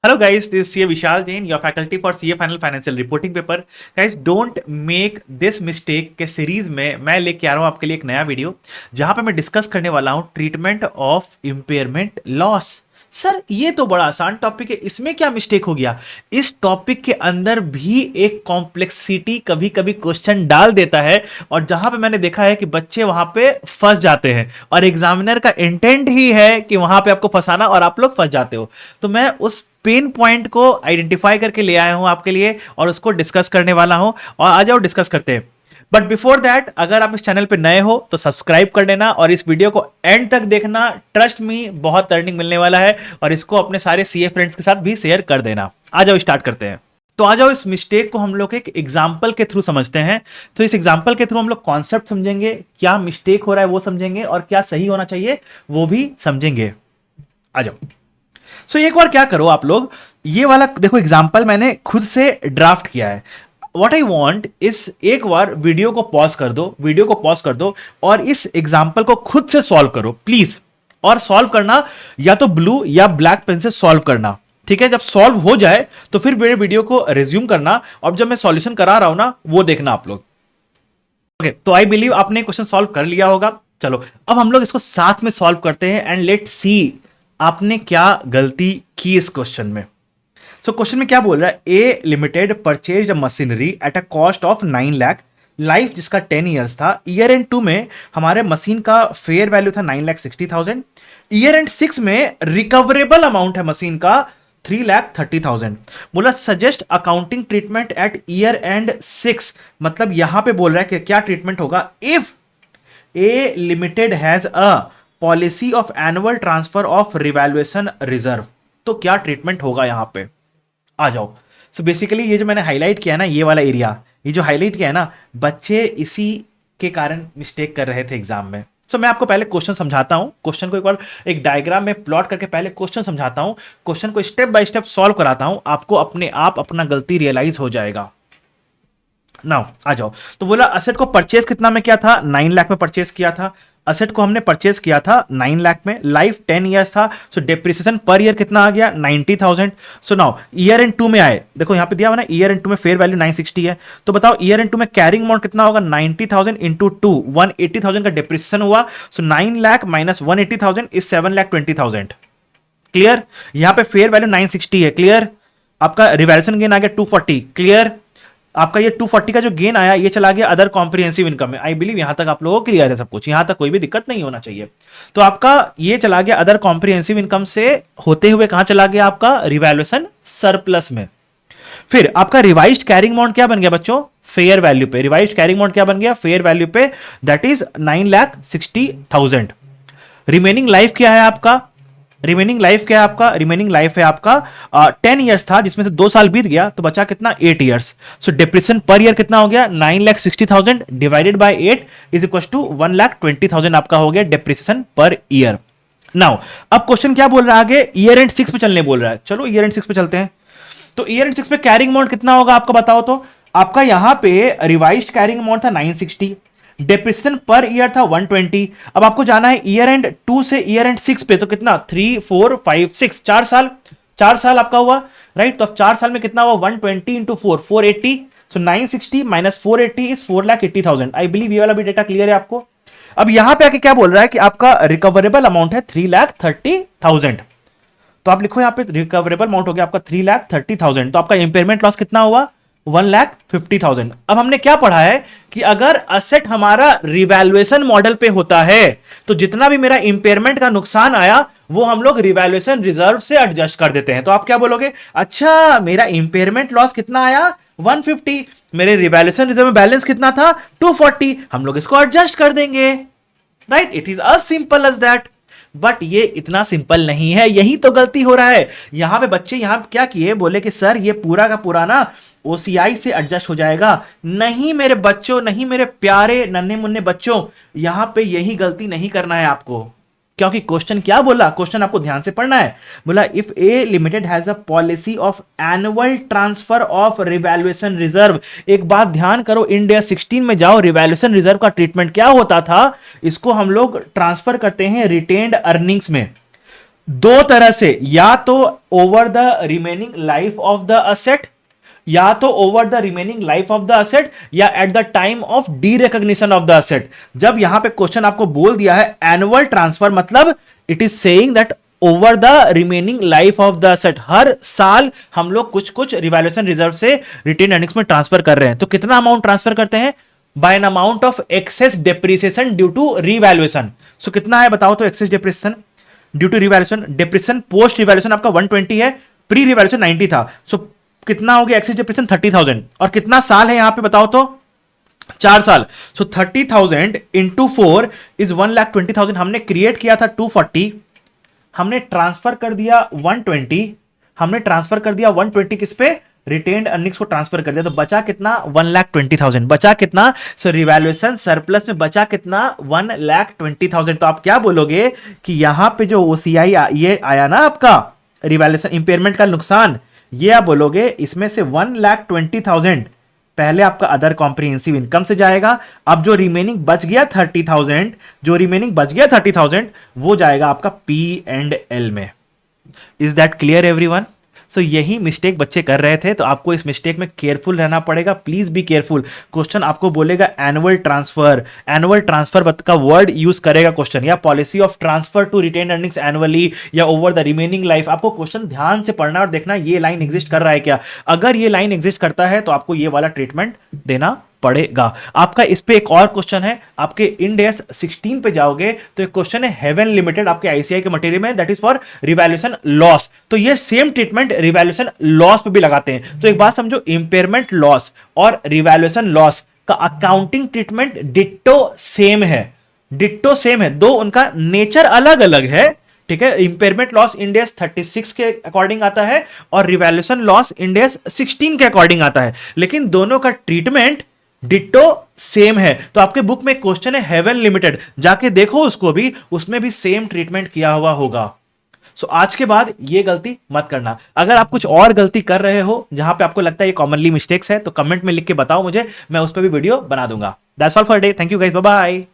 Hello guys, this is CA Vishal Jain, your faculty for CA Final Financial Reporting Paper. Guys, don't make this mistake के series में मैं लेके आ रहा हूँ आपके लिए एक नया वीडियो जहां पे मैं डिस्कस करने वाला हूँ treatment of impairment loss. Sir ये तो बड़ा आसान टॉपिक है, इसमें क्या मिस्टेक हो गया? इस टॉपिक के अंदर भी एक कॉम्प्लेक्सिटी कभी कभी क्वेश्चन डाल देता है और जहां पे मैंने देखा है कि बच्चे वहां पे फंस जाते हैं और एग्जामिनर का इंटेंट ही है कि वहां पे आपको फंसाना और आप लोग फंस जाते हो। तो मैं उस पेन पॉइंट को आइडेंटिफाई करके ले आया हूं आपके लिए और उसको डिस्कस करने वाला हूं और आ जाओ डिस्कस करते हैं। बट बिफोर दैट, अगर आप इस चैनल पे नए हो तो सब्सक्राइब कर लेना और इस वीडियो को एंड तक देखना। ट्रस्ट मी, बहुत अर्निंग मिलने वाला है और इसको अपने सारे सीए फ्रेंड्स के साथ भी शेयर कर देना। आ जाओ स्टार्ट करते हैं। तो आ जाओ, इस मिस्टेक को हम लोग एक एग्जाम्पल के थ्रू समझते हैं। तो इस एग्जाम्पल के थ्रू हम लोग कॉन्सेप्ट समझेंगे, क्या मिस्टेक हो रहा है वो समझेंगे और क्या सही होना चाहिए वो भी समझेंगे। आ जाओ। सो एक बार क्या करो आप लोग, ये वाला देखो एग्जाम्पल मैंने खुद से ड्राफ्ट किया है। व्हाट आई वांट इस, एक बार वीडियो को पॉज कर दो और इस एग्जाम्पल को खुद से सॉल्व करो प्लीज। और सॉल्व करना या तो ब्लू या ब्लैक पेन से सॉल्व करना, ठीक है? जब सॉल्व हो जाए तो फिर मेरे वीडियो को रिज्यूम करना और जब मैं सॉल्यूशन करा रहा हूं ना वो देखना आप लोग। ओके, तो आई बिलीव आपने क्वेश्चन सॉल्व कर लिया होगा। चलो अब हम लोग इसको साथ में सॉल्व करते हैं एंड लेट्स सी आपने क्या गलती की इस क्वेश्चन में। सो क्वेश्चन में क्या बोल रहा है? A limited purchase machinery at a cost of 9 lakh, life जिसका 10 ईयर्स था। ईयर एंड 2 में हमारे मशीन का फेयर वैल्यू था 9,60,000। ईयर एंड 6 में रिकवरेबल अमाउंट है मशीन का 3,30,000। बोला suggest accounting treatment at year and 6, मतलब यहां पे बोल रहा है कि क्या ट्रीटमेंट होगा if A limited has a policy of annual transfer of revaluation reserve. तो क्या ट्रीटमेंट होगा यहां पे? आ जाओ। सो बेसिकली ये जो मैंने हाईलाइट किया है ना, ये वाला एरिया, ये जो हाईलाइट किया है ना, बच्चे इसी के कारण मिस्टेक कर रहे थे एग्जाम में। सो मैं आपको पहले क्वेश्चन समझाता हूं, क्वेश्चन को एक बार एक डायग्राम में प्लॉट करके पहले क्वेश्चन समझाता हूं, क्वेश्चन को स्टेप बाय स्टेप सॉल्व कराता हूं, आपको अपने आप अपना गलती रियलाइज हो जाएगा। नाउ आ जाओ। तो बोला असेट को परचेज कितना में किया था? 9 लाख में परचेज किया था। असेट को हमने परचेज किया था 9 लाख में, लाइफ 10 इयर्स था। सो डेप्रिसिएशन पर ईयर कितना आ गया? 90,000। सो नाउ ईयर एंड 2 में आए, देखो यहां पे दिया हुआ ना, ईयर एंड 2 में फेयर वैल्यू 960 है। तो बताओ ईयर एंड 2 में कैरिंग अमाउंट कितना होगा? 90,000 इंटू 2, 180,000 का डेप्रिसिएशन हुआ। सो 9 लाख माइनस 180,000 इज 7,20,000। क्लियर? यहां पे फेयर वैल्यू 960 है, क्लियर? आपका रिवैल्यूएशन गेन आ गया 240, क्लियर? आपका ये 240 का जो गेन आया ये चला गया अदर कॉम्प्रिहेंसिव इनकम में। आई बिलीव यहां तक आप लोगों को क्लियर है सब कुछ, यहां तक कोई भी दिक्कत नहीं होना चाहिए। तो आपका ये चला गया अदर कॉम्प्रिहेंसिव इनकम से होते हुए कहां चला गया? आपका रिवैल्यूएशन सरप्लस में। फिर आपका रिवाइज्ड कैरिंग अमाउंट क्या बन गया बच्चों? फेयर वैल्यू पे। रिवाइज्ड कैरिंग अमाउंट क्या बन गया? फेयर वैल्यू पे, दैट इज 9,60,000। रिमेनिंग लाइफ क्या है आपका? रिमेनिंग लाइफ क्या है आपका? रिमेनिंग लाइफ है आपका 10 ईयर्स था जिसमें से 2 साल बीत गया तो बचा कितना? 8 years. So depreciation per year कितना हो गया? 9,60,000 divided by 8 is equal to 1,20,000 आपका हो गया डेप्रिसिएशन पर ईयर। नाउ अब क्वेश्चन क्या बोल रहा है आगे? ईयर एंड 6 पे चलने बोल रहा है। चलो ईयर एंड 6 पे चलते हैं। तो ईयर एंड 6 पे कैरिंग अमाउंट कितना होगा आपका बताओ तो? आपका यहां पे रिवाइज्ड कैरिंग अमाउंट था 960, डेप्रिसिएशन पर ईयर था 120। अब आपको जाना है ईयर एंड 2 से ईयर एंड 6 पे, तो कितना? 3, 4, 5, 6, 4 साल आपका हुआ, राइट? तो अब 4 साल में कितना हुआ? 120 into 4, 480। So 960 minus 480 is 4,80,000। I believe ये वाला भी डेटा क्लियर है आपको। अब यहां पे आके क्या बोल रहा है कि आपका रिकवरेबल अमाउंट है 3,30,000। तो आप लिखो यहां पे रिकवरेबल अमाउंट हो गया आपका 3,30,000। तो आपका इंपेयरमेंट लॉस कितना हुआ? 1,50,000। अब हमने क्या पढ़ा है कि अगर असेट हमारा रिवैल्यूएशन मॉडल पे होता है तो जितना भी मेरा इंपेयरमेंट का नुकसान आया वो हम लोग रिवैल्यूएशन रिजर्व से एडजस्ट कर देते हैं। तो आप क्या बोलोगे? अच्छा मेरा इंपेयरमेंट लॉस कितना आया? 150, मेरे रिवैल्यूएशन रिजर्व में बैलेंस कितना था? 240, हम लोग इसको एडजस्ट कर देंगे, right? It is as simple as that. But ये इतना सिंपल नहीं है, यही तो गलती हो रहा है। यहां पे बच्चे यहां क्या किए, बोले कि सर ये पूरा का पूरा ना ओसीआई से एडजस्ट हो जाएगा। नहीं मेरे बच्चों, नहीं मेरे प्यारे नन्हे मुन्ने बच्चों, यहां पे यही गलती नहीं करना है आपको। क्योंकि क्वेश्चन क्या बोला? क्वेश्चन आपको ध्यान से पढ़ना है। बोला if A limited has a policy of annual transfer of revaluation reserve. एक बात ध्यान करो, इंडिया 16 में जाओ, रिवैल्यूएशन रिजर्व का ट्रीटमेंट क्या होता था? इसको हम लोग ट्रांसफर करते हैं रिटेन्ड अर्निंग्स में। दो तरह से, या तो over the remaining life of the asset, या तो over the remaining life of the asset, या at the time of derecognition of the asset. जब यहां पे क्वेश्चन आपको बोल दिया है एनुअल ट्रांसफर, मतलब it is saying that over the remaining life of the asset, हर साल हम लोग कुछ कुछ रिवैल्यूएशन रिजर्व से रिटेन अर्निंग्स में ट्रांसफर कर रहे हैं। तो कितना अमाउंट ट्रांसफर करते हैं? By an amount of excess depreciation due to revaluation. So कितना है बताओ तो excess depreciation due to revaluation? Depreciation post revaluation आपका 120 है, प्री रिवैल्यूएशन 90 था। सो कितना हो गया एक्सेस डेप्रिसिएशन? 30,000। और कितना साल है यहां पे बताओ तो? 4 साल। सो 30,000 इंटू 4 इज 1,20,000। हमने क्रिएट किया था 240, हमने ट्रांसफर कर दिया 120, हमने ट्रांसफर कर दिया 120 किस पे? रिटेन्ड अर्निंग्स को ट्रांसफर कर दिया। तो बचा कितना? 1,20,000। बचा कितना? सो रिवैल्यूएशन सरप्लस में बचा कितना? 1,20,000। तो आप क्या बोलोगे कि यहां पे जो ओसीआई ये आया ना आपका रिवैल्यूएशन इंपेयरमेंट का नुकसान, ये आप बोलोगे इसमें से 1,20,000 पहले आपका अदर कॉम्प्रिहेंसिव इनकम से जाएगा। अब जो रिमेनिंग बच गया 30,000, जो रिमेनिंग बच गया 30,000 वो जाएगा आपका पी एंड एल में। Is that clear everyone? So यही मिस्टेक बच्चे कर रहे थे, तो आपको इस मिस्टेक में केयरफुल रहना पड़ेगा। Please be careful. क्वेश्चन आपको बोलेगा एनुअल ट्रांसफर, एनुअल ट्रांसफर का वर्ड यूज करेगा क्वेश्चन, या policy of transfer to retained earnings annually, या ओवर द रिमेनिंग लाइफ। आपको क्वेश्चन ध्यान से पढ़ना और देखना ये लाइन एग्जिस्ट कर रहा है क्या। अगर ये लाइन एग्जिस्ट करता है तो आपको ये वाला ट्रीटमेंट देना पड़ेगा। आपका इस पे एक और क्वेश्चन है, आपके इंड एस 16 पे जाओगे तो एक क्वेश्चन है हेवन लिमिटेड आपके आईसीआई के मटेरियल में, that is for revaluation loss. तो ये सेम ट्रीटमेंट रिवैल्यूएशन लॉस पे भी लगाते हैं। तो एक बात समझो, इंपेयरमेंट लॉस और रिवैल्यूएशन लॉस का अकाउंटिंग ट्रीटमेंट डिट्टो सेम है, डिट्टो सेम है, दो उनका नेचर अलग अलग है। ठीक है, इंपेयरमेंट लॉस इंड एस 36 के अकॉर्डिंग आता है और रिवैल्यूएशन लॉस इंड एस 16 के अकॉर्डिंग आता है, लेकिन दोनों का ट्रीटमेंट डिट्टो सेम है। तो आपके बुक में क्वेश्चन है हेवन लिमिटेड, जाके देखो उसको भी, उसमें भी सेम ट्रीटमेंट किया हुआ होगा। सो आज के बाद ये गलती मत करना। अगर आप कुछ और गलती कर रहे हो जहां पे आपको लगता है ये कॉमनली मिस्टेक्स है, तो कमेंट में लिख के बताओ मुझे, मैं उस पर भी वीडियो बना दूंगा। That's all for day. Thank you guys, bye bye.